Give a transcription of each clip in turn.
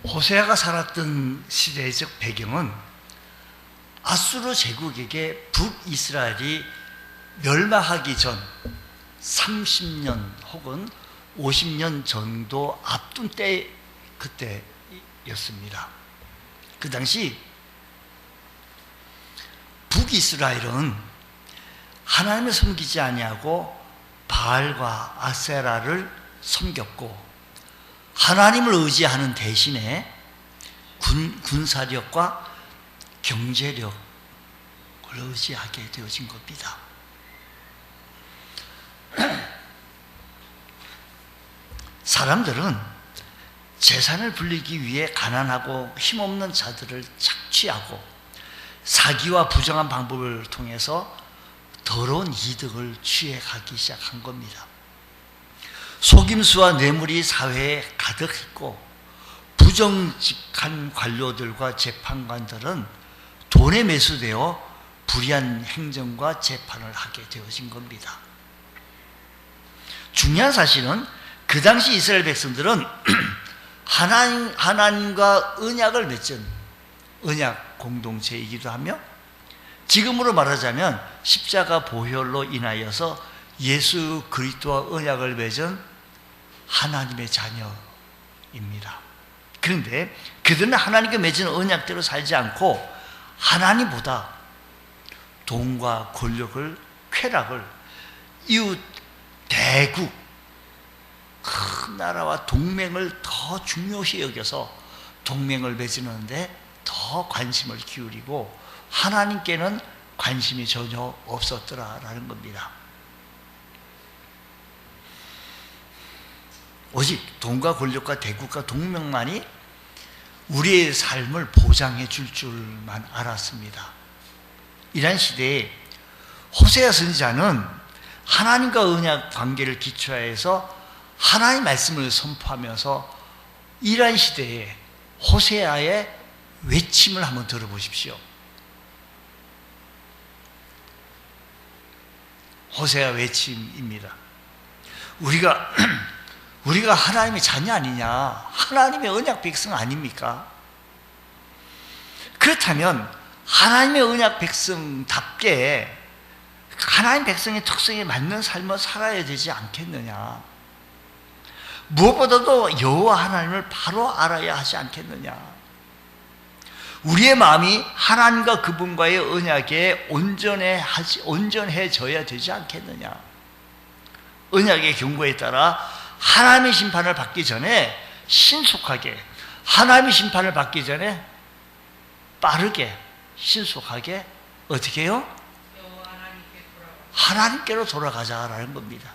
호세아가 살았던 시대적 배경은 아수르 제국에게 북이스라엘이 멸망하기 전 30년 혹은 50년 정도 앞둔 때 그때였습니다. 그 당시 북이스라엘은 하나님을 섬기지 아니하고 바알과 아세라를 섬겼고 하나님을 의지하는 대신에 군사력과 경제력을 의지하게 되어진 겁니다. 사람들은 재산을 불리기 위해 가난하고 힘없는 자들을 착취하고 사기와 부정한 방법을 통해서 더러운 이득을 취해가기 시작한 겁니다. 속임수와 뇌물이 사회에 가득했고 부정직한 관료들과 재판관들은 돈에 매수되어 불의한 행정과 재판을 하게 되어진 겁니다. 중요한 사실은 그 당시 이스라엘 백성들은 하나님과 언약을 맺은 언약 공동체이기도 하며 지금으로 말하자면 십자가 보혈로 인하여서 예수 그리스도와 언약을 맺은 하나님의 자녀입니다. 그런데 그들은 하나님과 맺은 언약대로 살지 않고 하나님보다 돈과 권력을, 쾌락을, 이웃 대국, 큰 나라와 동맹을 더 중요시 여겨서 동맹을 맺는데 더 관심을 기울이고 하나님께는 관심이 전혀 없었더라라는 겁니다. 오직 돈과 권력과 대국과 동맹만이 우리의 삶을 보장해 줄 줄만 알았습니다. 이런 시대에 호세아 선지자는 하나님과 언약 관계를 기초해서 하나님의 말씀을 선포하면서 이러한 시대에 호세아의 외침을 한번 들어보십시오. 호세아 외침입니다. 우리가 하나님의 자녀 아니냐? 하나님의 언약 백성 아닙니까? 그렇다면 하나님의 언약 백성답게 하나님 백성의 특성에 맞는 삶을 살아야 되지 않겠느냐? 무엇보다도 여호와 하나님을 바로 알아야 하지 않겠느냐? 우리의 마음이 하나님과 그분과의 언약에 온전해져야 되지 않겠느냐? 언약의 경고에 따라 하나님의 심판을 받기 전에 신속하게, 하나님의 심판을 받기 전에 빠르게, 신속하게 어떻게 해요? 하나님께로 돌아가자라는 겁니다.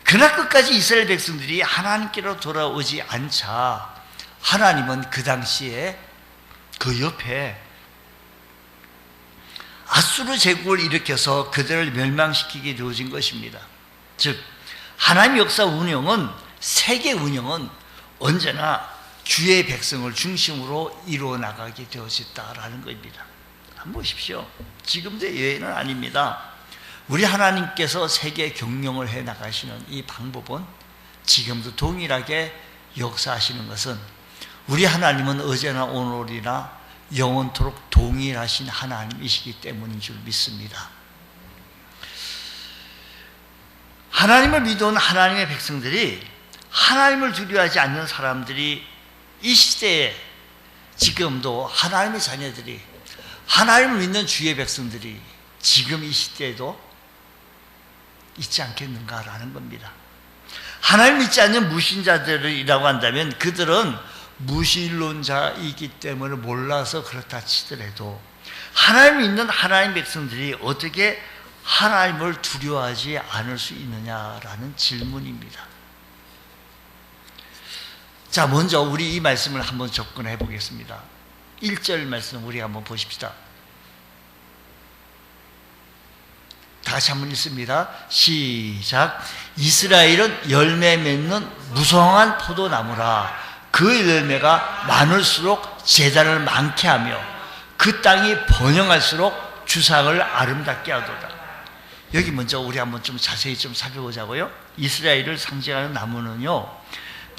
그러나 끝까지 이스라엘 백성들이 하나님께로 돌아오지 않자 하나님은 그 당시에 그 옆에 아수르 제국을 일으켜서 그들을 멸망시키게 되어진 것입니다. 즉 하나님의 역사 운영은, 세계 운영은 언제나 주의 백성을 중심으로 이루어 나가게 되어졌다라는 겁니다. 한번 보십시오. 지금도 예외는 아닙니다. 우리 하나님께서 세계 경영을 해 나가시는 이 방법은 지금도 동일하게 역사하시는 것은 우리 하나님은 어제나 오늘이나 영원토록 동일하신 하나님이시기 때문인 줄 믿습니다. 하나님을 믿어온 하나님의 백성들이, 하나님을 두려워하지 않는 사람들이 이 시대에 지금도 하나님의 자녀들이, 하나님을 믿는 주의 백성들이 지금 이 시대에도 있지 않겠는가라는 겁니다. 하나님 믿지 않는 무신자들이라고 한다면 그들은 무신론자이기 때문에 몰라서 그렇다 치더라도 하나님 믿는 하나님 백성들이 어떻게 하나님을 두려워하지 않을 수 있느냐라는 질문입니다. 자, 먼저 우리 이 말씀을 한번 접근해 보겠습니다. 1절 말씀 우리 한번 보십시다. 다시 한번 읽습니다. 시작. 이스라엘은 열매 맺는 무성한 포도나무라. 그 열매가 많을수록 제단을 많게 하며 그 땅이 번영할수록 주상을 아름답게 하도다. 여기 먼저 우리 한번 좀 자세히 좀 살펴보자고요. 이스라엘을 상징하는 나무는요,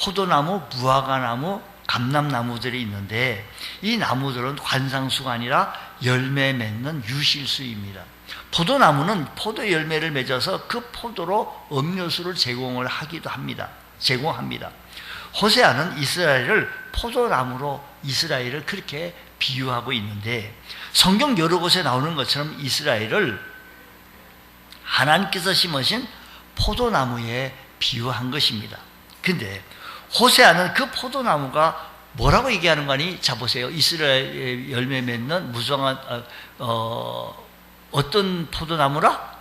포도나무, 무화과나무, 감람나무들이 있는데 이 나무들은 관상수가 아니라 열매 맺는 유실수입니다. 포도나무는 포도 열매를 맺어서 그 포도로 음료수를 제공합니다. 호세아는 이스라엘을 포도나무로 이스라엘을 그렇게 비유하고 있는데 성경 여러 곳에 나오는 것처럼 이스라엘을 하나님께서 심으신 포도나무에 비유한 것입니다. 근데 호세아는 그 포도나무가 뭐라고 얘기하는 거니? 자 보세요. 이스라엘 열매 맺는 무성한 어떤 포도나무라?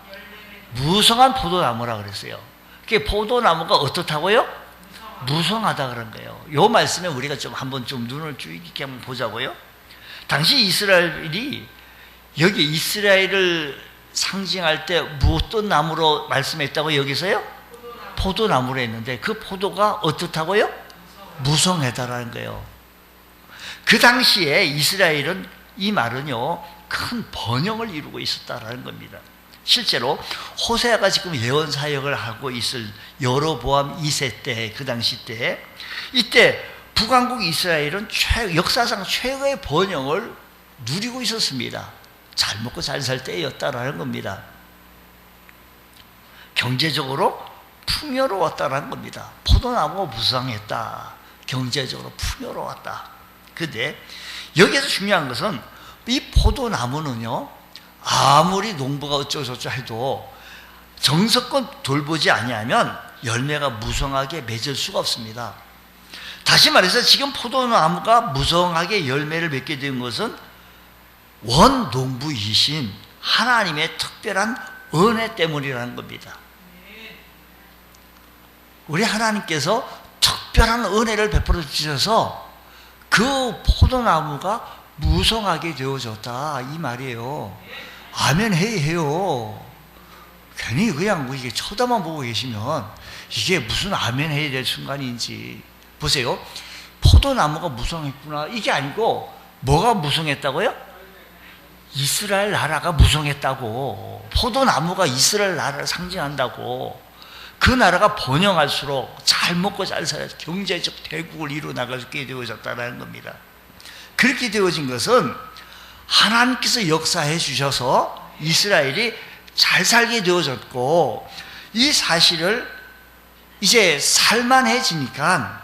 무성한 포도나무라 그랬어요. 그게 포도나무가 어떻다고요? 무성하다 그런 거예요. 이 말씀에 우리가 좀 한번 좀 눈을 주의 깊게 한번 보자고요. 당시 이스라엘이 여기 이스라엘을 상징할 때 어떤 나무로 말씀했다고 여기서요? 포도나무로 했는데 그 포도가 어떻다고요? 무성하다라는 거예요. 그 당시에 이스라엘은 이 말은요 큰 번영을 이루고 있었다라는 겁니다. 실제로 호세아가 지금 예언 사역을 하고 있을 여로보암 2세 때, 그 당시 때, 이때 북왕국 이스라엘은 역사상 최고의 번영을 누리고 있었습니다. 잘 먹고 잘 살 때였다라는 겁니다. 경제적으로 풍요로웠다라는 겁니다. 포도나무가 무성했다. 경제적으로 풍요로웠다. 근데 여기서 중요한 것은 이 포도나무는요 아무리 농부가 어쩌고저쩌고 해도 정성껏 돌보지 아니하면 열매가 무성하게 맺을 수가 없습니다. 다시 말해서 지금 포도나무가 무성하게 열매를 맺게 된 것은 원농부이신 하나님의 특별한 은혜 때문이라는 겁니다. 우리 하나님께서 특별한 은혜를 베풀어 주셔서 그 포도나무가 무성하게 되어졌다 이 말이에요. 아멘 해요. 괜히 그냥 이게 쳐다만 보고 계시면 이게 무슨 아멘 해야 될 순간인지 보세요. 포도나무가 무성했구나 이게 아니고 뭐가 무성했다고요? 이스라엘 나라가 무성했다고. 포도나무가 이스라엘 나라를 상징한다고. 그 나라가 번영할수록 잘 먹고 잘 살아 경제적 대국을 이루어 나가게 되어졌다는 겁니다. 그렇게 되어진 것은 하나님께서 역사해 주셔서 이스라엘이 잘 살게 되어졌고 이 사실을 이제 살만해지니까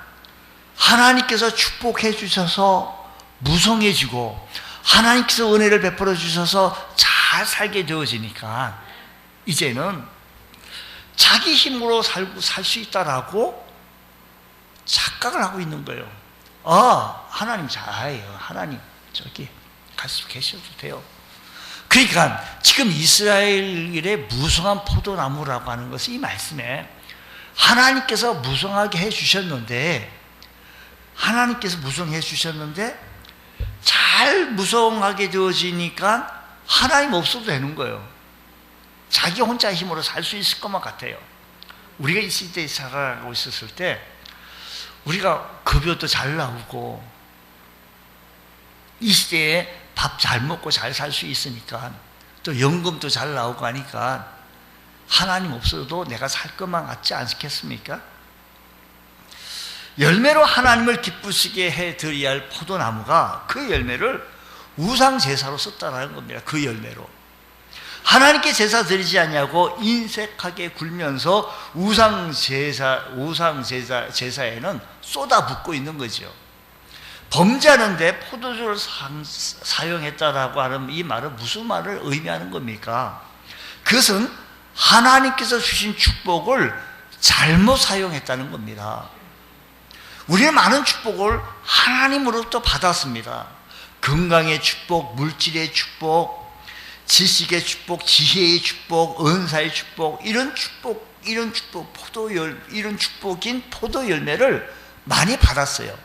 하나님께서 축복해 주셔서 무성해지고 하나님께서 은혜를 베풀어 주셔서 잘 살게 되어지니까 이제는 자기 힘으로 살고 살 수 있다라고 착각을 하고 있는 거예요. 하나님 잘해요. 하나님 저기 가서 계셔도 돼요. 그러니까 지금 이스라엘의 무성한 포도나무라고 하는 것이 이 말씀에 하나님께서 무성하게 해주셨는데 잘 무성하게 되어지니까 하나님 없어도 되는 거예요. 자기 혼자 힘으로 살 수 있을 것만 같아요. 우리가 이 시대에 살아가고 있었을 때 우리가 급여도 잘 나오고 이 시대에 밥 잘 먹고 잘 살 수 있으니까 또 연금도 잘 나오고 하니까 하나님 없어도 내가 살 것만 같지 않겠습니까? 열매로 하나님을 기쁘시게 해드려야 할 포도나무가 그 열매를 우상제사로 썼다는 겁니다. 그 열매로 하나님께 제사 드리지 않냐고 인색하게 굴면서 제사에는 쏟아붓고 있는 거죠. 범죄하는데 포도주를 사용했다라고 하는 이 말은 무슨 말을 의미하는 겁니까? 그것은 하나님께서 주신 축복을 잘못 사용했다는 겁니다. 우리는 많은 축복을 하나님으로부터 받았습니다. 건강의 축복, 물질의 축복, 지식의 축복, 지혜의 축복, 은사의 축복, 이런 축복인 포도 열매를 많이 받았어요.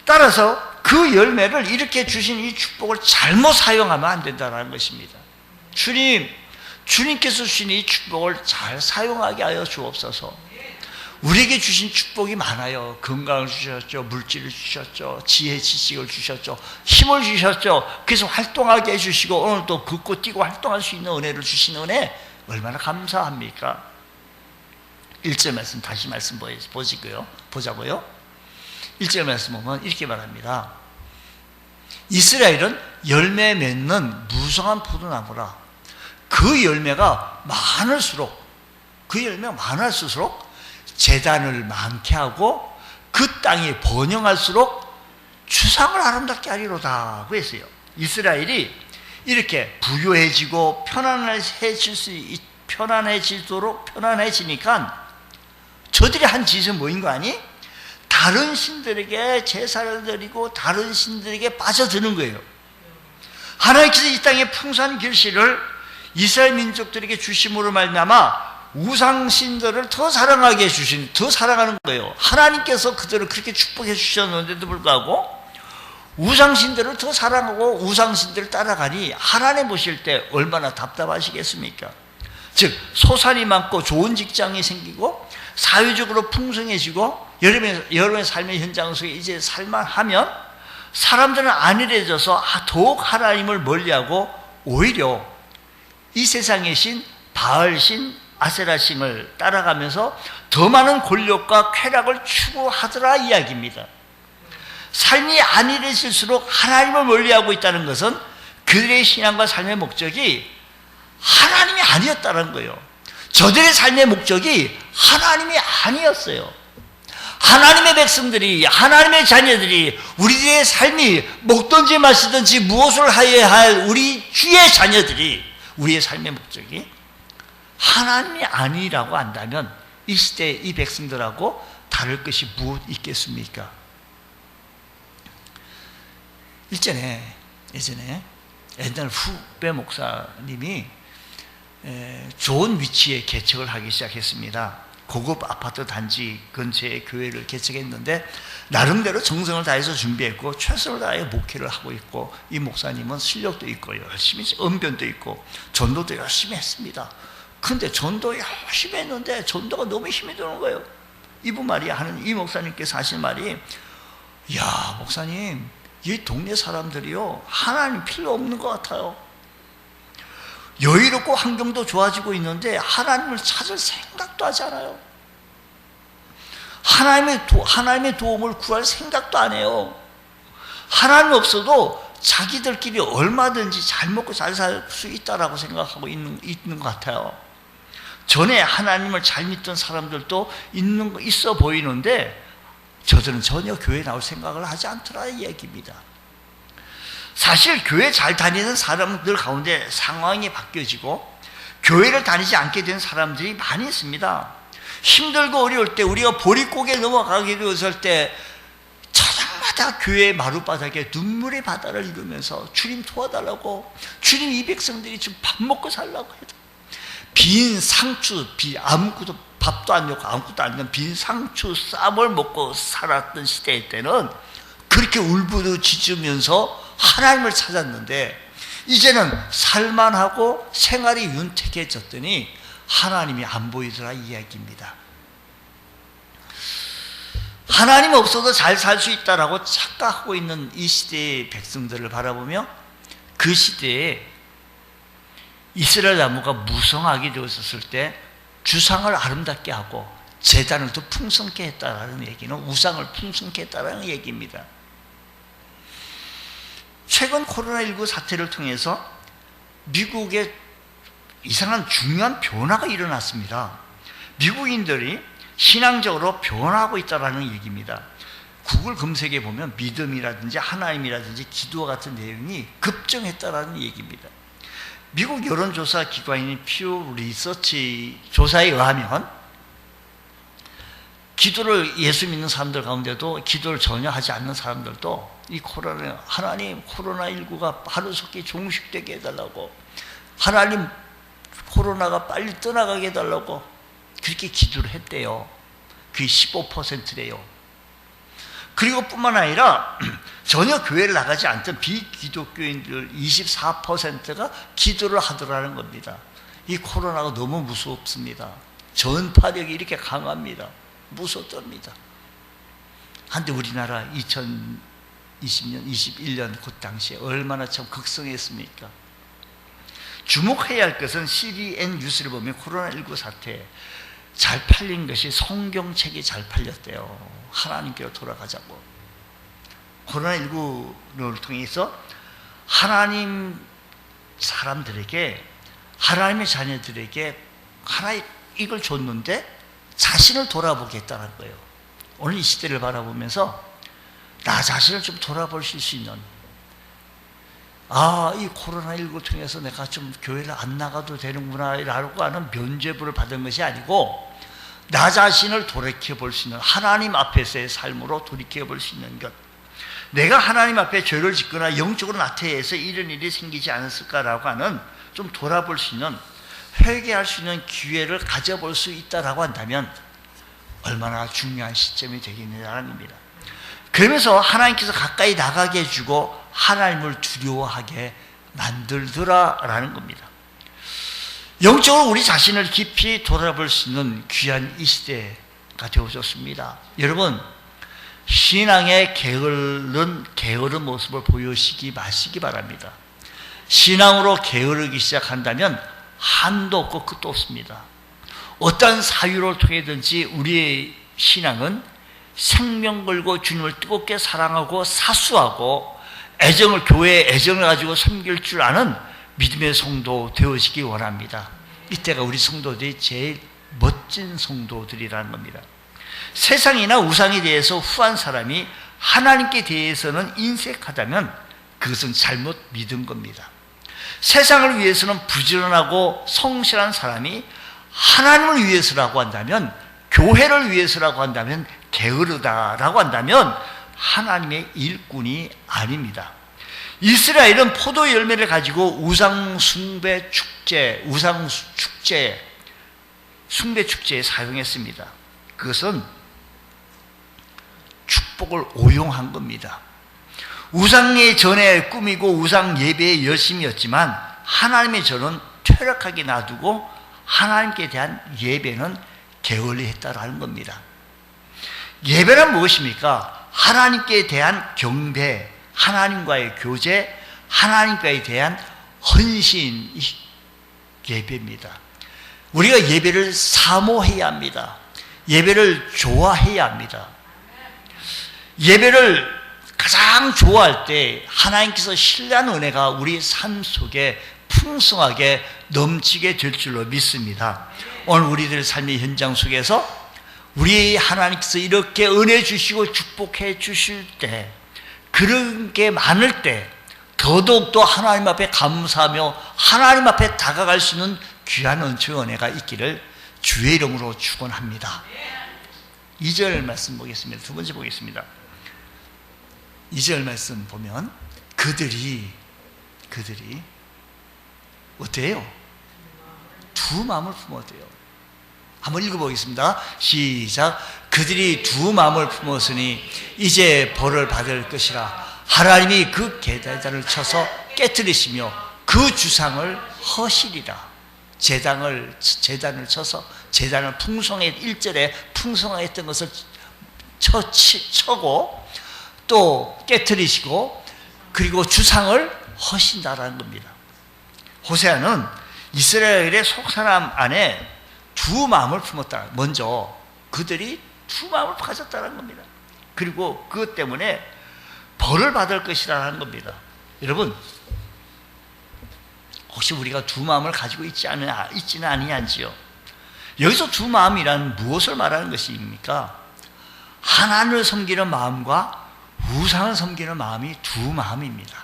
따라서 그 열매를 이렇게 주신 이 축복을 잘못 사용하면 안 된다는 것입니다. 주님께서 주신 이 축복을 잘 사용하게 하여 주옵소서. 우리에게 주신 축복이 많아요. 건강을 주셨죠. 물질을 주셨죠. 지혜, 지식을 주셨죠. 힘을 주셨죠. 그래서 활동하게 해주시고 오늘 또 걷고 뛰고 활동할 수 있는 은혜를 주신 은혜 얼마나 감사합니까? 1절 말씀 다시 말씀 보자고요. 1절 말씀 보면 이렇게 말합니다. 이스라엘은 열매 맺는 무성한 포도나무라. 그 열매가 많을수록 재단을 많게 하고 그 땅이 번영할수록 주상을 아름답게 하리로다 고 했어요. 이스라엘이 이렇게 부유해지고 편안해지니까 저들이 한 짓은 뭐인 거 아니? 다른 신들에게 제사를 드리고 다른 신들에게 빠져드는 거예요. 하나님께서 이 땅의 풍성한 결실을 이스라엘 민족들에게 주심으로 말미암아 우상신들을 더 사랑하는 거예요. 하나님께서 그들을 그렇게 축복해 주셨는데도 불구하고 우상신들을 더 사랑하고 우상신들을 따라가니 하나님 보실 때 얼마나 답답하시겠습니까? 즉 소산이 많고 좋은 직장이 생기고 사회적으로 풍성해지고 여러분의 삶의 현장 속에 이제 살만하면 사람들은 안일해져서 더욱 하나님을 멀리하고 오히려 이 세상의 신 바알신 아세라신을 따라가면서 더 많은 권력과 쾌락을 추구하더라 이야기입니다. 삶이 안일해질수록 하나님을 멀리하고 있다는 것은 그들의 신앙과 삶의 목적이 하나님이 아니었다는 거예요. 저들의 삶의 목적이 하나님이 아니었어요. 하나님의 백성들이, 하나님의 자녀들이, 우리들의 삶이 먹든지 마시든지 무엇을 하여야 할 우리 주의 자녀들이 우리의 삶의 목적이 하나님이 아니라고 한다면 이 시대 이 백성들하고 다를 것이 무엇 있겠습니까? 예전에 옛날 후배 목사님이 좋은 위치에 개척을 하기 시작했습니다. 고급 아파트 단지 근처에 교회를 개척했는데 나름대로 정성을 다해서 준비했고 최선을 다해 목회를 하고 있고 이 목사님은 실력도 있고 열심히 언변도 있고 전도도 열심히 했습니다. 근데 전도 열심히 했는데 전도가 너무 힘이 드는 거예요. 이분 말이 하는 이 목사님께서 하신 말이 야 목사님 이 동네 사람들이요 하나님 필요 없는 것 같아요. 여유롭고 환경도 좋아지고 있는데 하나님을 찾을 생각도 하지 않아요. 하나님의 도움을 구할 생각도 안 해요. 하나님 없어도 자기들끼리 얼마든지 잘 먹고 잘 살 수 있다라고 생각하고 있는 것 같아요. 전에 하나님을 잘 믿던 사람들도 있어 보이는데 저들은 전혀 교회에 나올 생각을 하지 않더라 이 얘기입니다. 사실 교회 잘 다니는 사람들 가운데 상황이 바뀌어지고 교회를 다니지 않게 된 사람들이 많이 있습니다. 힘들고 어려울 때 우리가 보릿고개 넘어가게 되었을 때 저녁마다 교회 마룻바닥에 눈물의 바다를 이루면서 주님 도와달라고 주님 이 백성들이 지금 밥 먹고 살라고 해도 빈 상추 아무것도 밥도 안 넣고 아무것도 안 넣은 빈 상추 쌈을 먹고 살았던 시대 때는 그렇게 울부짖으면서 하나님을 찾았는데 이제는 살만하고 생활이 윤택해졌더니 하나님이 안 보이더라 이야기입니다. 하나님 없어도 잘 살 수 있다라고 착각하고 있는 이 시대의 백성들을 바라보며 그 시대에 이스라엘 나무가 무성하게 되었을 때 주상을 아름답게 하고 제단을 더 풍성케 했다라는 얘기는 우상을 풍성케 했다라는 얘기입니다. 최근 코로나19 사태를 통해서 미국에 이상한 중요한 변화가 일어났습니다. 미국인들이 신앙적으로 변화하고 있다는 얘기입니다. 구글 검색에 보면 믿음이라든지 하나님이라든지 기도 같은 내용이 급증했다는 얘기입니다. 미국 여론조사 기관인 퓨 리서치 조사에 의하면 기도를 예수 믿는 사람들 가운데도 기도를 전혀 하지 않는 사람들도 이 하나님 코로나19가 하루속히 종식되게 해달라고 하나님 코로나가 빨리 떠나가게 해달라고 그렇게 기도를 했대요. 그게 15%래요. 그리고 뿐만 아니라 전혀 교회를 나가지 않던 비기독교인들 24%가 기도를 하더라는 겁니다. 이 코로나가 너무 무섭습니다. 전파력이 이렇게 강합니다. 무섭답니다. 한데 우리나라 2020년, 21년 그 당시에 얼마나 참 극성했습니까? 주목해야 할 것은 CBN 뉴스를 보면 코로나19 사태 잘 팔린 것이 성경책이 잘 팔렸대요. 하나님께로 돌아가자고. 코로나19를 통해서 하나님 사람들에게, 하나님의 자녀들에게 하나의 이걸 줬는데 자신을 돌아보겠다는 거예요. 오늘 이 시대를 바라보면서 나 자신을 좀 돌아볼 수 있는, 이 코로나19를 통해서 내가 좀 교회를 안 나가도 되는구나 라고 하는 면죄부를 받은 것이 아니고, 나 자신을 돌이켜볼 수 있는, 하나님 앞에서의 삶으로 돌이켜볼 수 있는 것. 내가 하나님 앞에 죄를 짓거나 영적으로 나태해서 이런 일이 생기지 않았을까라고 하는, 좀 돌아볼 수 있는, 회개할 수 있는 기회를 가져볼 수 있다라고 한다면 얼마나 중요한 시점이 되겠느냐는 겁니다. 그러면서 하나님께서 가까이 나가게 해주고 하나님을 두려워하게 만들더라라는 겁니다. 영적으로 우리 자신을 깊이 돌아볼 수 있는 귀한 이 시대가 되어졌습니다. 여러분, 신앙의 게으른 모습을 보여주시기 마시기 바랍니다. 신앙으로 게으르기 시작한다면 한도 없고 끝도 없습니다. 어떤 사유를 통해든지 우리의 신앙은 생명 걸고 주님을 뜨겁게 사랑하고 사수하고 애정을, 교회에 애정을 가지고 섬길 줄 아는 믿음의 성도 되어지기 원합니다. 이때가 우리 성도들이 제일 멋진 성도들이라는 겁니다. 세상이나 우상에 대해서 후한 사람이 하나님께 대해서는 인색하다면 그것은 잘못 믿은 겁니다. 세상을 위해서는 부지런하고 성실한 사람이 하나님을 위해서라고 한다면, 교회를 위해서라고 한다면, 게으르다라고 한다면 하나님의 일꾼이 아닙니다. 이스라엘은 포도 열매를 가지고 우상 숭배 축제, 숭배 축제에 사용했습니다. 그것은 축복을 오용한 겁니다. 우상의 전에 꾸미고 우상 예배의 열심이었지만 하나님의 전은 퇴락하게 놔두고 하나님께 대한 예배는 게을리 했다라는 겁니다. 예배란 무엇입니까? 하나님께 대한 경배, 하나님과의 교제, 하나님과에 대한 헌신, 예배입니다. 우리가 예배를 사모해야 합니다. 예배를 좋아해야 합니다. 예배를 가장 좋아할 때 하나님께서 신뢰하는 은혜가 우리 삶 속에 풍성하게 넘치게 될 줄로 믿습니다. 오늘 우리들의 삶의 현장 속에서 우리 하나님께서 이렇게 은혜 주시고 축복해 주실 때, 그런 게 많을 때 더더욱더 하나님 앞에 감사하며 하나님 앞에 다가갈 수 있는 귀한 은총의 은혜가 있기를 주의 이름으로 축원합니다. 2절 말씀 보겠습니다. 두 번째 보겠습니다. 2절 말씀 보면 그들이 어때요? 두 마음을 품었대요. 한번 읽어보겠습니다. 시작. 그들이 두 마음을 품었으니 이제 벌을 받을 것이라. 하나님이 그 계단을 쳐서 깨뜨리시며 그 주상을 허시리라. 제단을 쳐서, 제단을 1절에 풍성했던 것을 쳐고 또 깨뜨리시고, 그리고 주상을 허신다라는 겁니다. 호세아는 이스라엘의 속사람 안에 두 마음을 품었다. 먼저 그들이 두 마음을 가졌다는 겁니다. 그리고 그것 때문에 벌을 받을 것이라는 겁니다. 여러분, 혹시 우리가 두 마음을 가지고 있지는 아니한지요? 여기서 두 마음이란 무엇을 말하는 것입니까? 하나님을 섬기는 마음과 우상을 섬기는 마음이 두 마음입니다.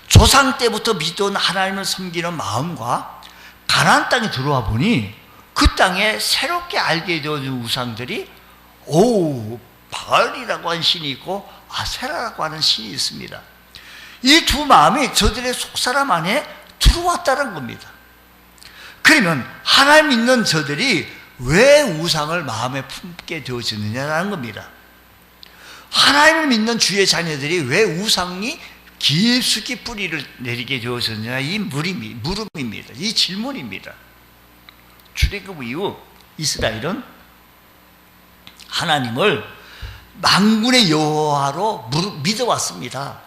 조상 때부터 믿던 하나님을 섬기는 마음과 가나안 땅에 들어와 보니 그 땅에 새롭게 알게 되어진 우상들이 바알이라고 하는 신이 있고 아세라라고 하는 신이 있습니다. 이 두 마음이 저들의 속사람 안에 들어왔다는 겁니다. 그러면 하나님 믿는 저들이 왜 우상을 마음에 품게 되어지느냐는 겁니다. 하나님을 믿는 주의 자녀들이 왜 우상이 깊숙이 뿌리를 내리게 되어졌느냐, 이 물음입니다. 이 질문입니다. 출애굽 이후 이스라엘은 하나님을 만군의 여호와로 믿어왔습니다.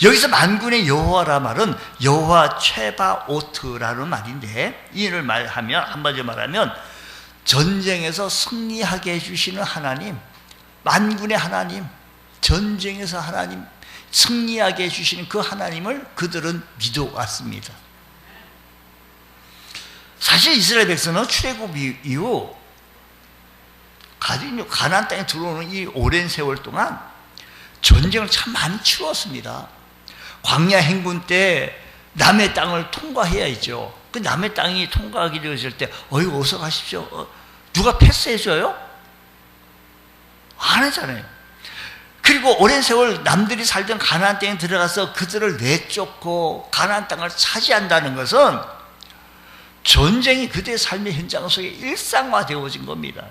여기서 만군의 여호와라 말은 여호와 최바오트라는 말인데, 이를 말하면 한마디로 말하면 전쟁에서 승리하게 해주시는 하나님, 만군의 하나님, 전쟁에서 하나님 승리하게 해주시는 그 하나님을 그들은 믿어왔습니다. 사실 이스라엘 백성은 출애굽 이후 가나안 땅에 들어오는 이 오랜 세월 동안 전쟁을 참 많이 치루었습니다. 광야 행군 때 남의 땅을 통과해야죠. 그 남의 땅이 통과하게 되었을 때 어서 가십시오. 누가 패스해줘요? 안 하잖아요. 그리고 오랜 세월 남들이 살던 가나안 땅에 들어가서 그들을 내쫓고 가나안 땅을 차지한다는 것은 전쟁이 그들의 삶의 현장 속에 일상화되어진 겁니다.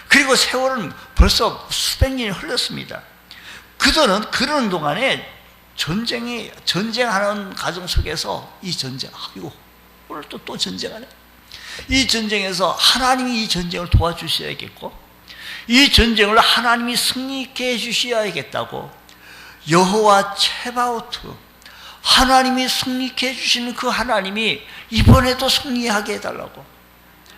그리고 세월은 벌써 수백 년이 흘렀습니다. 그들은 그러는 동안에 전쟁하는 과정 속에서 이 전쟁, 오늘 또 전쟁하네. 이 전쟁에서 하나님이 이 전쟁을 도와주셔야겠고, 이 전쟁을 하나님이 승리케 해주셔야겠다고, 여호와 체바오트, 하나님이 승리케 해주시는 그 하나님이 이번에도 승리하게 해달라고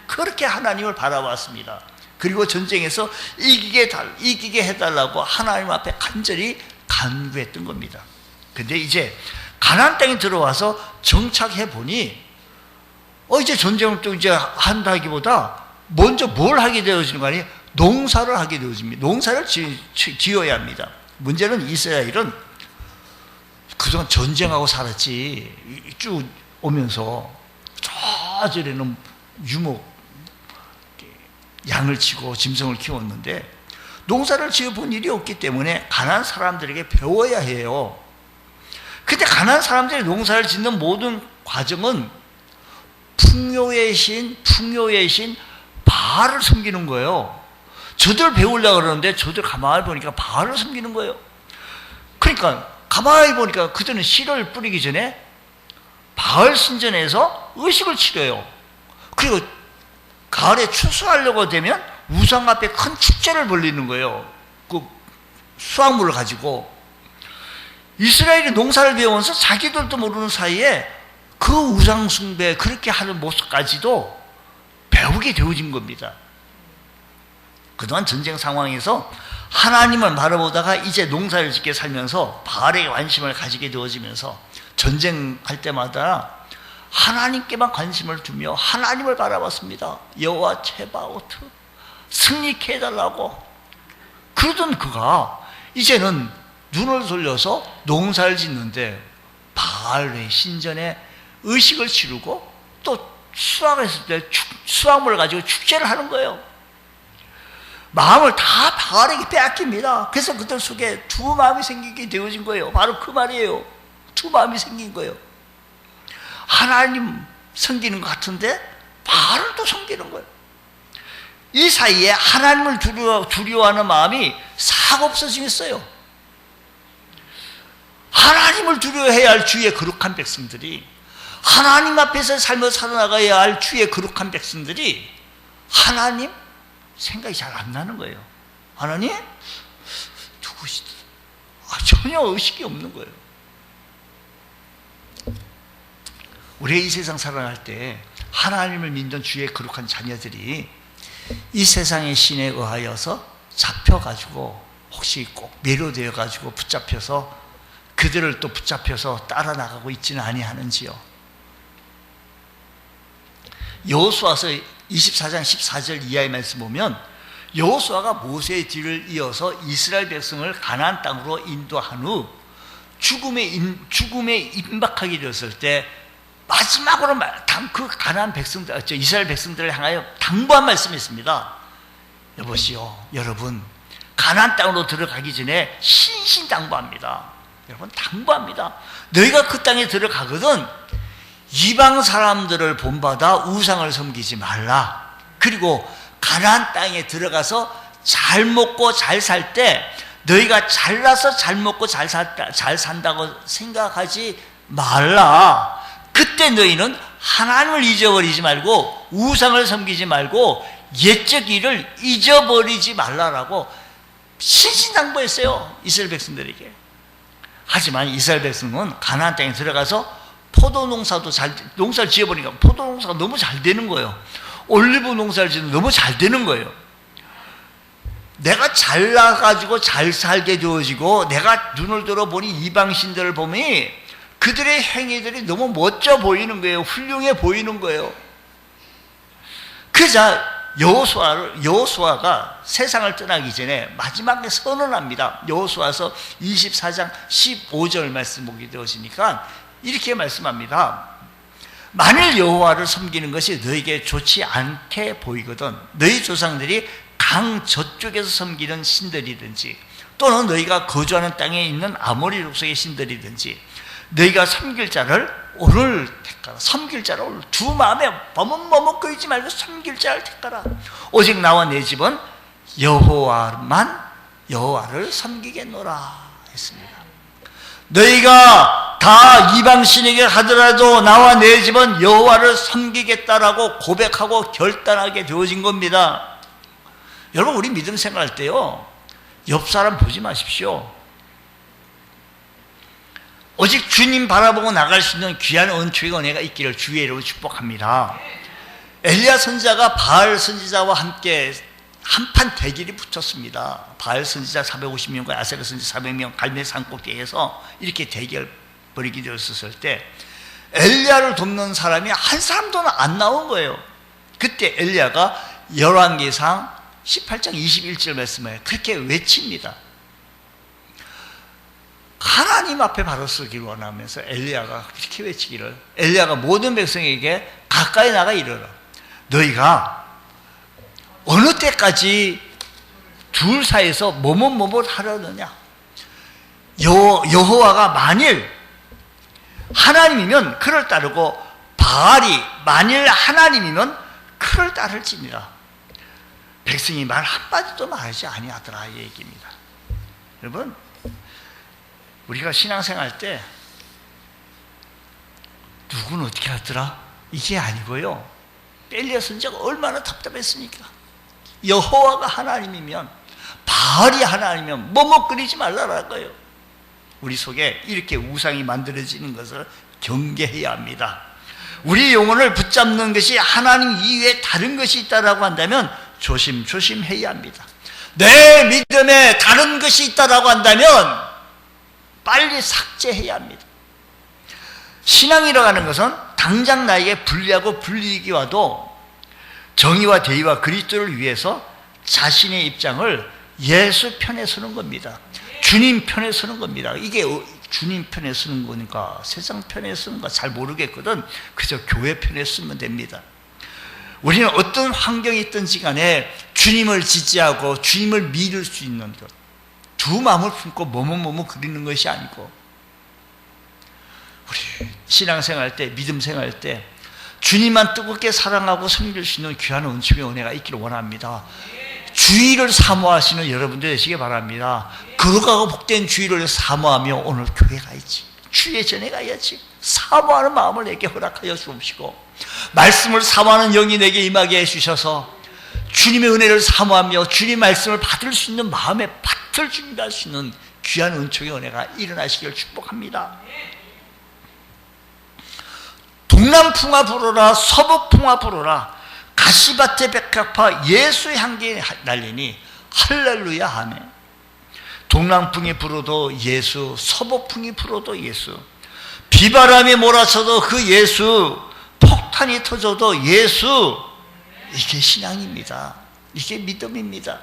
그렇게 하나님을 바라봤습니다. 그리고 전쟁에서 이기게 해달라고 하나님 앞에 간절히 간구했던 겁니다. 근데 이제 가나안 땅에 들어와서 정착해 보니 이제 전쟁을 또 이제 한다기보다 먼저 뭘 하게 되어지는 거 아니에요? 농사를 하게 되어집니다. 농사를 지어야 합니다. 문제는 이스라엘은 그동안 전쟁하고 살았지. 쭉 오면서 저절에는 유목 양을 치고 짐승을 키웠는데 농사를 지어본 일이 없기 때문에 가나안 사람들에게 배워야 해요. 근데 가나안 사람들이 농사를 짓는 모든 과정은 풍요의 신 바알을 섬기는 거예요. 저들 배우려고 그러는데 저들 가만히 보니까 바알을 섬기는 거예요. 그러니까 가만히 보니까 그들은 씨를 뿌리기 전에 바알 신전에서 의식을 치러요. 그리고 가을에 추수하려고 되면 우상 앞에 큰 축제를 벌리는 거예요. 그 수확물을 가지고. 이스라엘이 농사를 배우면서 자기들도 모르는 사이에 그 우상 숭배 그렇게 하는 모습까지도 배우게 되어진 겁니다. 그동안 전쟁 상황에서 하나님을 바라보다가 이제 농사를 짓게 살면서 바알에 관심을 가지게 되어지면서 전쟁할 때마다 하나님께만 관심을 두며 하나님을 바라봤습니다. 여호와 체바오트 승리케 해달라고. 그러던 그가 이제는 눈을 돌려서 농사를 짓는데 바알의 신전에 의식을 치르고 또 수확했을 때 수확물을 가지고 축제를 하는 거예요. 마음을 다 바알에게 빼앗깁니다. 그래서 그들 속에 두 마음이 생기게 되어진 거예요. 바로 그 말이에요. 두 마음이 생긴 거예요. 하나님 섬기는 것 같은데 바알을 또 섬기는 거예요. 이 사이에 하나님을 두려워하는 마음이 싹 없어지겠어요. 하나님을 두려워해야 할 주의 거룩한 백성들이, 하나님 앞에서 삶을 살아나가야 할 주의 거룩한 백성들이 하나님 생각이 잘 안 나는 거예요. 하나님? 누구시다? 전혀 의식이 없는 거예요. 우리가 이 세상 살아갈 때 하나님을 믿는 주의 거룩한 자녀들이 이 세상의 신에 의하여서 잡혀가지고 혹시 꼭 매료되어가지고 붙잡혀서 그들을 또 붙잡혀서 따라 나가고 있지는 아니하는지요. 여호수아서 24장 14절 이하의 말씀 보면 여호수아가 모세의 뒤를 이어서 이스라엘 백성을 가나안 땅으로 인도한 후 죽음에 임박하게 되었을 때 마지막으로 그 가나안 백성들, 이스라엘 백성들을 향하여 당부한 말씀이 있습니다. 여보시오, 여러분 가나안 땅으로 들어가기 전에 신신당부합니다. 여러분 당부합니다. 너희가 그 땅에 들어가거든 이방 사람들을 본받아 우상을 섬기지 말라. 그리고 가나안 땅에 들어가서 잘 먹고 잘 살 때 너희가 잘나서 잘 먹고 잘 산다고 생각하지 말라. 그때 너희는 하나님을 잊어버리지 말고 우상을 섬기지 말고 옛적 일을 잊어버리지 말라라고 신신당부했어요. 이스라엘 백성들에게. 하지만 이스라엘 백성은 가나안 땅에 들어가서 포도 농사도 농사를 지어보니까 포도 농사가 너무 잘 되는 거예요. 올리브 농사를 짓는 너무 잘 되는 거예요. 내가 잘나가지고 잘 살게 되어지고 내가 눈을 들어보니 이방신들을 보니 그들의 행위들이 너무 멋져 보이는 거예요. 훌륭해 보이는 거예요. 그자 여호수아가 세상을 떠나기 전에 마지막에 선언합니다. 여호수아서 24장 15절 말씀 보게 되어지니까 이렇게 말씀합니다. 만일 여호와를 섬기는 것이 너에게 좋지 않게 보이거든 너희 조상들이 강 저쪽에서 섬기는 신들이든지 또는 너희가 거주하는 땅에 있는 아모리 족속의 신들이든지 너희가 섬길 자를 오늘 택하라. 섬길 자를 오늘 두 마음에 머뭇머뭇거리지 말고 섬길 자를 택하라. 오직 나와 내 집은 여호와를 섬기겠노라 했습니다. 너희가 다 이방신에게 가더라도 나와 내 집은 여호와를 섬기겠다라고 고백하고 결단하게 되어진 겁니다. 여러분, 우리 믿음 생활할 때요, 옆 사람 보지 마십시오. 오직 주님 바라보고 나갈 수 있는 귀한 은총의 은혜가 있기를 주의 이름으로 축복합니다. 엘리야 선지자가 바알 선지자와 함께 한판 대결이 붙었습니다. 바알 선지자 450명과 아세라 선지자 400명 갈멜 산꼭대기에서 이렇게 대결 벌이게 되었을 때 엘리야를 돕는 사람이 한 사람도 안 나온 거예요. 그때 엘리야가 열왕기상 18장 21절 말씀에 그렇게 외칩니다. 하나님 앞에 바로 서기를 원하면서 엘리야가 그렇게 외치기를, 엘리야가 모든 백성에게 가까이 나가 이르라. 너희가 어느 때까지 둘 사이에서 뭐뭇뭐뭇 하려느냐. 여호와가 만일 하나님이면 그를 따르고 바알이 만일 하나님이면 그를 따를지니라. 백성이 말 한마디도 말하지 아니하더라 이 얘기입니다. 여러분, 우리가 신앙생활 때 누구는 어떻게 하더라? 이게 아니고요. 엘리야 선지자가 얼마나 답답했습니까? 여호와가 하나님이면, 바알이 하나님이면 머뭇거리지 말라라고요. 우리 속에 이렇게 우상이 만들어지는 것을 경계해야 합니다. 우리 영혼을 붙잡는 것이 하나님 이외에 다른 것이 있다라고 한다면 조심해야 합니다. 내 믿음에 다른 것이 있다라고 한다면 빨리 삭제해야 합니다. 신앙이라고 하는 것은 당장 나에게 불리하고 불리익이 와도 정의와 대의와 그리스도를 위해서 자신의 입장을 예수 편에 서는 겁니다. 주님 편에 서는 겁니다. 이게 주님 편에 서는 거니까 세상 편에 서는 거 잘 모르겠거든. 그저 교회 편에 쓰면 됩니다. 우리는 어떤 환경이 있든지 간에 주님을 지지하고 주님을 믿을 수 있는 것, 두 마음을 품고 뭐뭐뭐뭐 그리는 것이 아니고, 우리 신앙생활 때, 믿음 생활 때 주님만 뜨겁게 사랑하고 섬길 수 있는 귀한 은총의 은혜가 있기를 원합니다. 주의를 사모하시는 여러분들 되시기 바랍니다. 거룩하고 복된 주의를 사모하며 오늘 교회 가야지, 주의 전에 가야지, 사모하는 마음을 내게 허락하여 주옵시고, 말씀을 사모하는 영이 내게 임하게 해주셔서 주님의 은혜를 사모하며 주님의 말씀을 받을 수 있는 마음의 밭을 준비할 수 있는 귀한 은총의 은혜가 일어나시길 축복합니다. 동남풍아 불어라, 서북풍아 불어라, 가시밭의 백합화 예수의 향기 날리니 할렐루야 하네. 동남풍이 불어도 예수, 서북풍이 불어도 예수, 비바람이 몰아쳐도 그 예수, 폭탄이 터져도 예수. 이게 신앙입니다. 이게 믿음입니다.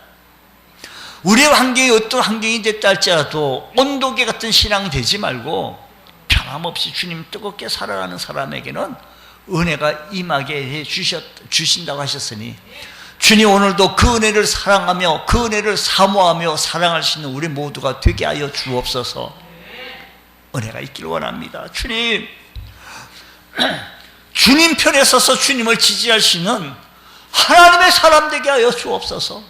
우리의 환경이 어떤 환경이 됐다 할지라도 온도계 같은 신앙 되지 말고 변함없이 주님 뜨겁게 살아가는 사람에게는 은혜가 임하게 해 주신다고 하셨으니, 주님 오늘도 그 은혜를 사랑하며 그 은혜를 사모하며 사랑할 수 있는 우리 모두가 되게 하여 주옵소서. 은혜가 있기를 원합니다. 주님, 주님 편에 서서 주님을 지지할 수 있는 하나님의 사람 되게 하여 주옵소서.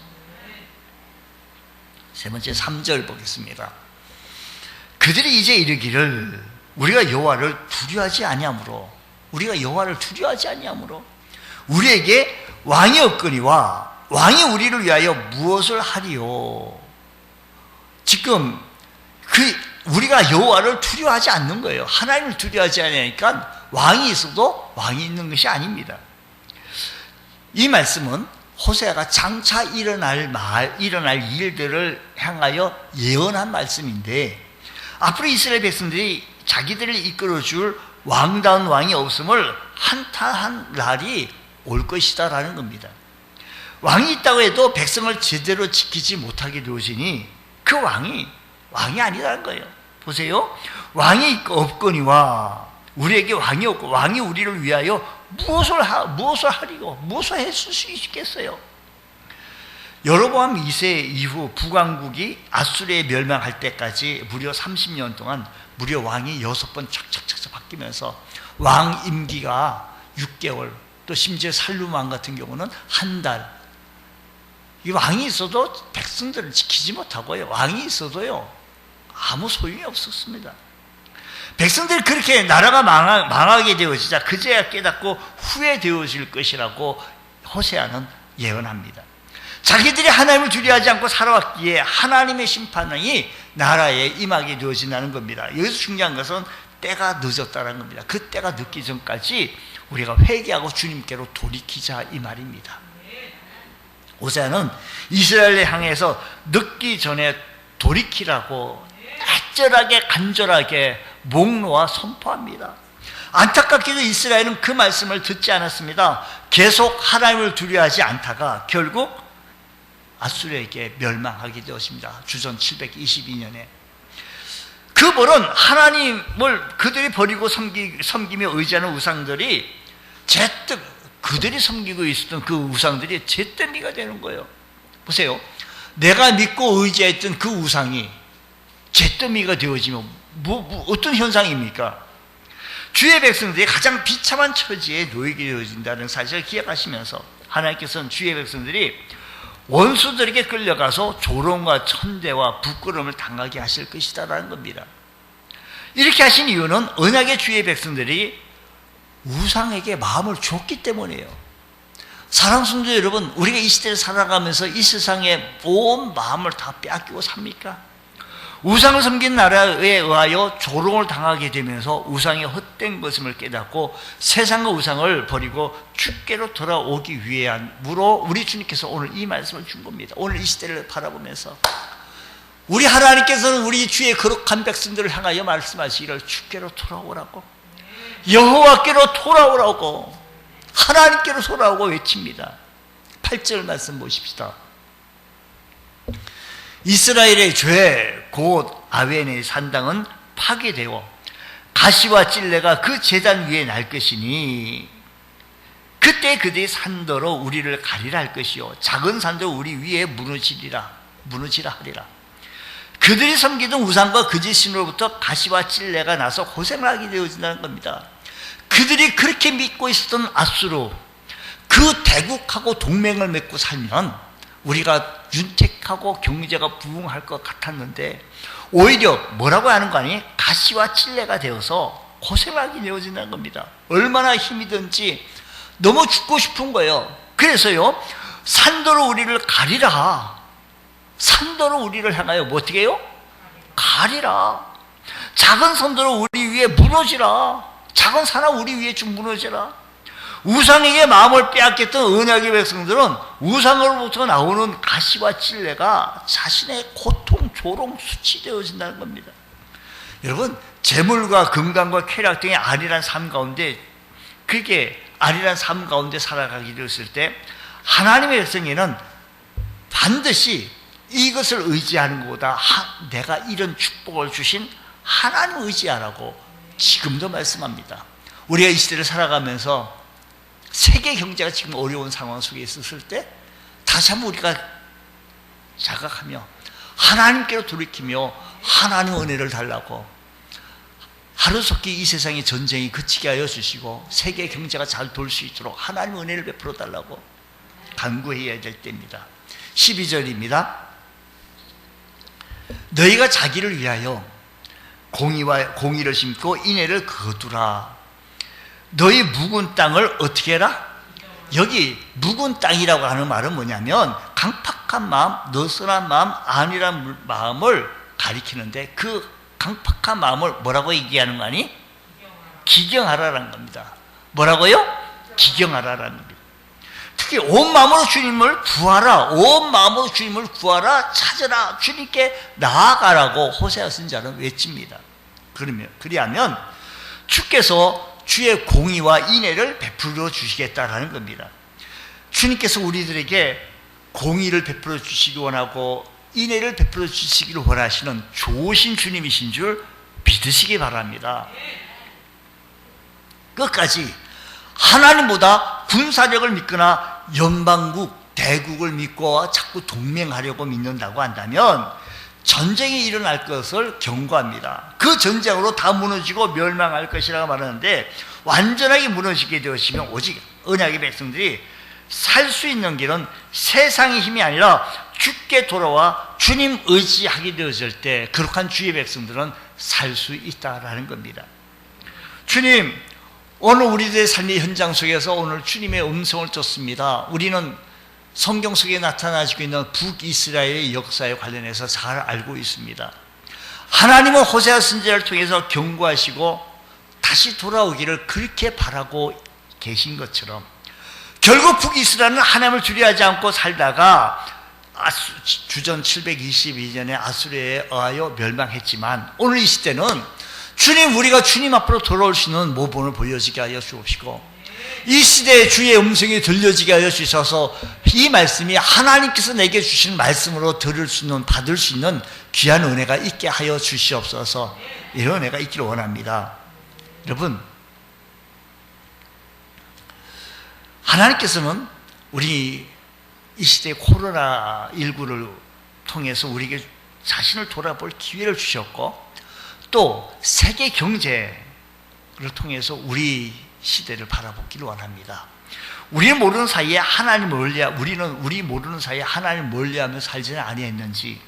세 번째 3절 보겠습니다. 그들이 이제 이르기를 우리가 여호와를 두려워하지 아니하므로, 우리가 여호와를 두려워하지 아니하므로 우리에게 왕이 없거니와 왕이 우리를 위하여 무엇을 하리요. 지금 우리가 여호와를 두려워하지 않는 거예요. 하나님을 두려워하지 않으니까 왕이 있어도 왕이 있는 것이 아닙니다. 이 말씀은 호세아가 장차 일어날 일들을 향하여 예언한 말씀인데, 앞으로 이스라엘 백성들이 자기들을 이끌어줄 왕다운 왕이 없음을 한탄한 날이 올 것이다라는 겁니다. 왕이 있다고 해도 백성을 제대로 지키지 못하게 되어지니 그 왕이 아니라는 거예요. 보세요. 왕이 없거니와, 우리에게 왕이 없고 왕이 우리를 위하여 무엇을 하리고 무엇을 했을 수 있겠어요? 여로보암 2세 이후 북왕국이 아수르에 멸망할 때까지 무려 30년 동안 무려 왕이 6번 착착착 바뀌면서 왕 임기가 6개월, 또 심지어 살룸 왕 같은 경우는 한 달. 이 왕이 있어도 백성들을 지키지 못하고요, 왕이 있어도요 아무 소용이 없었습니다. 백성들이 그렇게 나라가 망하게 되어지자 그제야 깨닫고 후회되어질 것이라고 호세아는 예언합니다. 자기들이 하나님을 두려워하지 않고 살아왔기에 하나님의 심판이 나라에 임하게 되어진다는 겁니다. 여기서 중요한 것은 때가 늦었다는 겁니다. 그 때가 늦기 전까지 우리가 회개하고 주님께로 돌이키자, 이 말입니다. 호세아는 이스라엘을 향해서 늦기 전에 돌이키라고 애절하게 간절하게 목 놓아 선포합니다. 안타깝게도 이스라엘은 그 말씀을 듣지 않았습니다. 계속 하나님을 두려워하지 않다가 결국 아수르에게 멸망하게 되었습니다. 주전 722년에. 그 벌은 하나님을 그들이 버리고 섬기며 의지하는 우상들이 그들이 섬기고 있었던 그 우상들이 잿더미가 되는 거예요. 보세요. 내가 믿고 의지했던 그 우상이 잿더미가 되어지면 어떤 현상입니까? 주의 백성들이 가장 비참한 처지에 놓이게 되어진다는 사실을 기억하시면서 하나님께서는 주의 백성들이 원수들에게 끌려가서 조롱과 천대와 부끄러움을 당하게 하실 것이다라는 겁니다. 이렇게 하신 이유는 언약의 주의 백성들이 우상에게 마음을 줬기 때문이에요. 사랑하는 성도 여러분, 우리가 이 시대를 살아가면서 이 세상에 온 마음을 다 빼앗기고 삽니까? 우상을 섬긴 나라에 의하여 조롱을 당하게 되면서 우상의 헛된 것임을 깨닫고 세상과 우상을 버리고 주께로 돌아오기 위함으로 우리 주님께서 오늘 이 말씀을 준 겁니다. 오늘 이 시대를 바라보면서 우리 하나님께서는 우리 주의 거룩한 백성들을 향하여 말씀하시기를 주께로 돌아오라고, 여호와께로 돌아오라고, 하나님께로 돌아오고 외칩니다. 8절 말씀 보십시다. 이스라엘의 죄 곧 아벤의 산당은 파괴되어 가시와 찔레가 그 제단 위에 날 것이니 그때 그들이 산더러 우리를 가리라 할 것이요 작은 산도 우리 위에 무너지라 하리라. 그들이 섬기던 우상과 거짓 신으로부터 가시와 찔레가 나서 고생을 하게 되어진다는 겁니다. 그들이 그렇게 믿고 있었던 아수르, 그 대국하고 동맹을 맺고 살면 우리가 윤택하고 경제가 부흥할 것 같았는데 오히려 뭐라고 하는 거 아니? 가시와 찔레가 되어서 고생하게 되어진다는 겁니다. 얼마나 힘이 든지 너무 죽고 싶은 거예요. 그래서요, 산더러 우리를 가리라. 산더러 우리를 향하여 뭐 어떻게 해요? 가리라. 작은 산더러 우리 위에 무너지라. 작은 산아 우리 위에 좀 무너지라. 우상에게 마음을 빼앗겼던 언약의 백성들은 우상으로부터 나오는 가시와 찔레가 자신의 고통, 조롱, 수치되어진다는 겁니다. 여러분, 재물과 건강과 쾌락 등의 안일한 삶 가운데, 그게 안일한 삶 가운데 살아가게 되었을 때 하나님의 백성에는 반드시 이것을 의지하는 것보다 내가 이런 축복을 주신 하나님을 의지하라고 지금도 말씀합니다. 우리가 이 시대를 살아가면서 세계 경제가 지금 어려운 상황 속에 있었을 때 다시 한번 우리가 자각하며 하나님께로 돌이키며 하나님의 은혜를 달라고, 하루속히 이 세상의 전쟁이 그치게 하여 주시고 세계 경제가 잘 돌 수 있도록 하나님의 은혜를 베풀어 달라고 간구해야 될 때입니다. 12절입니다. 너희가 자기를 위하여 공의를 심고 인애를 거두라. 너희 묵은 땅을 어떻게 해라? 여기 묵은 땅이라고 하는 말은 뭐냐면 강팍한 마음, 느슨한 마음, 안일한 마음을 가리키는데 그 강팍한 마음을 뭐라고 얘기하는 거 아니? 기경하라라는 겁니다. 뭐라고요? 기경하라라는 겁니다. 특히 온 마음으로 주님을 구하라, 온 마음으로 주님을 구하라, 찾으라, 주님께 나아가라고 호세아 선지자는 외칩니다. 그리하면 주께서 주의 공의와 인애를 베풀어 주시겠다라는 겁니다. 주님께서 우리들에게 공의를 베풀어 주시기 원하고 인애를 베풀어 주시기를 원하시는 좋으신 주님이신 줄 믿으시기 바랍니다. 끝까지 하나님보다 군사력을 믿거나 연방국, 대국을 믿고 자꾸 동맹하려고 믿는다고 한다면 전쟁이 일어날 것을 경고합니다. 그 전쟁으로 다 무너지고 멸망할 것이라고 말하는데, 완전하게 무너지게 되었으면 오직 언약의 백성들이 살 수 있는 길은 세상의 힘이 아니라 주께 돌아와 주님 의지하게 되었을 때 거룩한 주의 백성들은 살 수 있다라는 겁니다. 주님, 오늘 우리들의 삶의 현장 속에서 오늘 주님의 음성을 듣습니다. 우리는 성경 속에 나타나지고 있는 북이스라엘의 역사에 관련해서 잘 알고 있습니다. 하나님은 호세아 선지자를 통해서 경고하시고 다시 돌아오기를 그렇게 바라고 계신 것처럼, 결국 북이스라엘은 하나님을 두려워하지 않고 살다가 주전 722년에 아수르에 의하여 멸망했지만, 오늘 이 시대는 주님, 우리가 주님 앞으로 돌아올 수 있는 모범을 보여지게 하여 주옵시고, 이 시대에 주의 음성이 들려지게 하여 주셔서 이 말씀이 하나님께서 내게 주신 말씀으로 들을 수 있는, 받을 수 있는 귀한 은혜가 있게 하여 주시옵소서. 이런 은혜가 있기를 원합니다. 여러분, 하나님께서는 우리 이 시대의 코로나19를 통해서 우리에게 자신을 돌아볼 기회를 주셨고, 또 세계 경제를 통해서 우리 시대를 바라보기를 원합니다. 우리 모르는 사이에 우리 모르는 사이에 하나님을 멀리하며 살지는 아니했는지,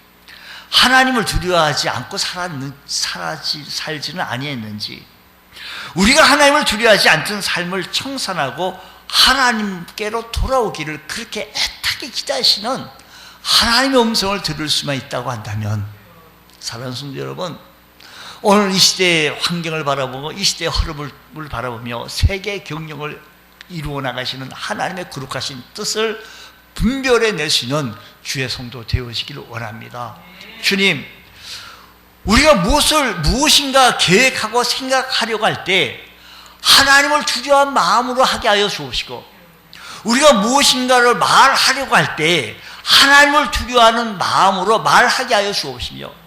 하나님을 두려워하지 않고 살지는 아니했는지, 우리가 하나님을 두려워하지 않던 삶을 청산하고 하나님께로 돌아오기를 그렇게 애타게 기다리시는 하나님의 음성을 들을 수만 있다고 한다면, 사랑하는 성도 여러분, 오늘 이 시대의 환경을 바라보고 이 시대의 흐름을 바라보며 세계 경영을 이루어 나가시는 하나님의 거룩하신 뜻을 분별해낼 수 있는 주의 성도 되어지기를 원합니다. 주님, 우리가 무엇인가 계획하고 생각하려고 할 때 하나님을 두려워한 마음으로 하게 하여 주옵시고, 우리가 무엇인가를 말하려고 할 때 하나님을 두려워하는 마음으로 말하게 하여 주옵시며,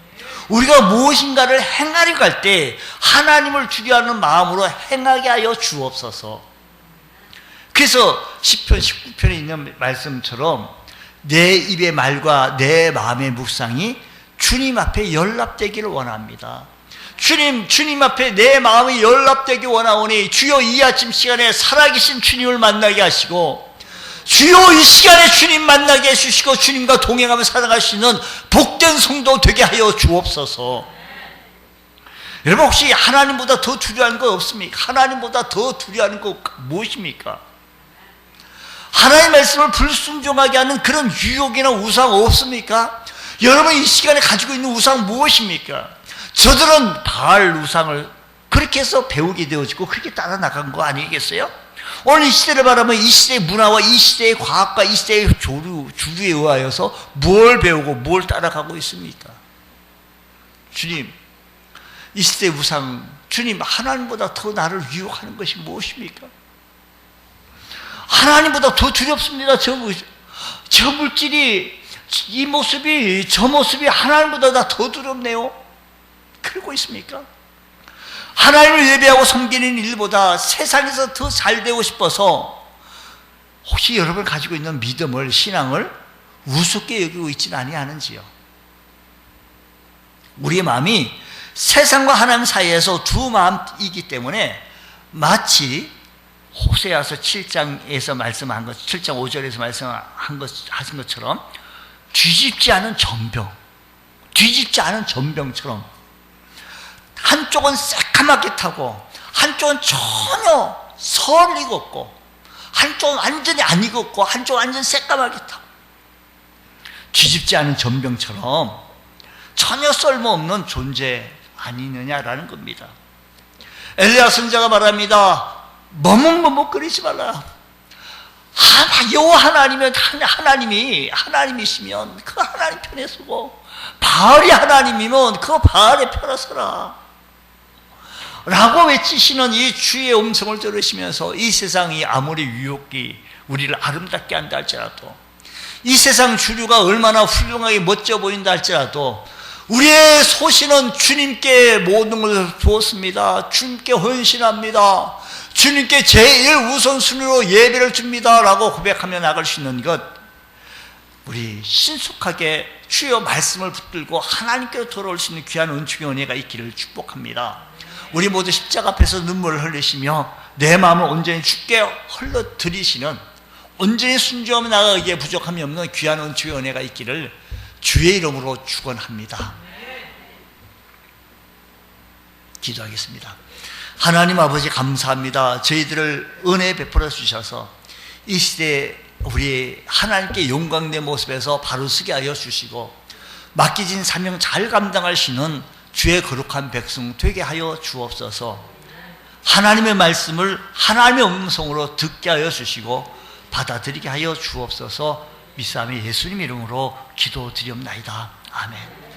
우리가 무엇인가를 행하려고 할 때 하나님을 두려워하는 마음으로 행하게 하여 주옵소서. 그래서 시편 19편에 있는 말씀처럼 내 입의 말과 내 마음의 묵상이 주님 앞에 연락되기를 원합니다. 주님 앞에 내 마음이 연락되기 원하오니 주여 이 아침 시간에 살아계신 주님을 만나게 하시고, 주여 이 시간에 주님 만나게 해주시고 주님과 동행하며 살아갈 수 있는 복된 성도 되게 하여 주옵소서. 여러분, 혹시 하나님보다 더 두려워하는 거 없습니까? 하나님보다 더 두려워하는 거 무엇입니까? 하나님의 말씀을 불순종하게 하는 그런 유혹이나 우상 없습니까? 여러분, 이 시간에 가지고 있는 우상 무엇입니까? 저들은 바알 우상을 그렇게 해서 배우게 되어지고 그렇게 따라 나간 거 아니겠어요? 오늘 이 시대를 바라보면 이 시대의 문화와 이 시대의 과학과 이 시대의 주류에 의하여서 뭘 배우고 뭘 따라가고 있습니까? 주님, 이 시대의 우상, 주님, 하나님보다 더 나를 유혹하는 것이 무엇입니까? 하나님보다 더 두렵습니다. 저 물질이, 이 모습이, 저 모습이 하나님보다 더 두렵네요. 그러고 있습니까? 하나님을 예배하고 섬기는 일보다 세상에서 더 잘 되고 싶어서 혹시 여러분 가지고 있는 믿음을, 신앙을 우습게 여기고 있지는 아니하는지요? 우리의 마음이 세상과 하나님 사이에서 두 마음이기 때문에 마치 호세아서 7장에서 말씀한 것, 7장 5절에서 하신 것처럼 뒤집지 않은 전병처럼 한쪽은 새까맣게 타고 한쪽은 전혀 설 익었고, 한쪽은 완전히 안 익었고, 한쪽은 완전히 새까맣게 타고, 뒤집지 않은 전병처럼 전혀 쓸모없는 존재 아니느냐라는 겁니다. 엘리야 선지자가 말합니다. 머뭇머뭇거리지 말라. 여호와 하나님이시면 그 하나님 편에 서고, 바알이 하나님이면 그 바알의 편에 서라 라고 외치시는 이 주의 음성을 들으시면서, 이 세상이 아무리 유혹이 우리를 아름답게 한다 할지라도, 이 세상 주류가 얼마나 훌륭하게 멋져 보인다 할지라도, 우리의 소신은 주님께 모든 것을 두었습니다. 주님께 헌신합니다. 주님께 제일 우선순위로 예배를 줍니다 라고 고백하며 나갈 수 있는 것, 우리 신속하게 주여 말씀을 붙들고 하나님께로 돌아올 수 있는 귀한 은총의 은혜가 있기를 축복합니다. 우리 모두 십자가 앞에서 눈물을 흘리시며 내 마음을 온전히 주께 흘러드리시는, 온전히 순종하며 나가기에 부족함이 없는 귀한 은총의 은혜가 있기를 주의 이름으로 축원합니다. 기도하겠습니다. 하나님 아버지, 감사합니다. 저희들을 은혜 베풀어 주셔서 이 시대에 우리 하나님께 영광된 모습에서 바로 서게 하여 주시고, 맡기진 사명 잘 감당할 수 있는 주의 거룩한 백성 되게 하여 주옵소서. 하나님의 말씀을 하나님의 음성으로 듣게 하여 주시고 받아들이게 하여 주옵소서. 미사미 예수님 이름으로 기도드리옵나이다. 아멘.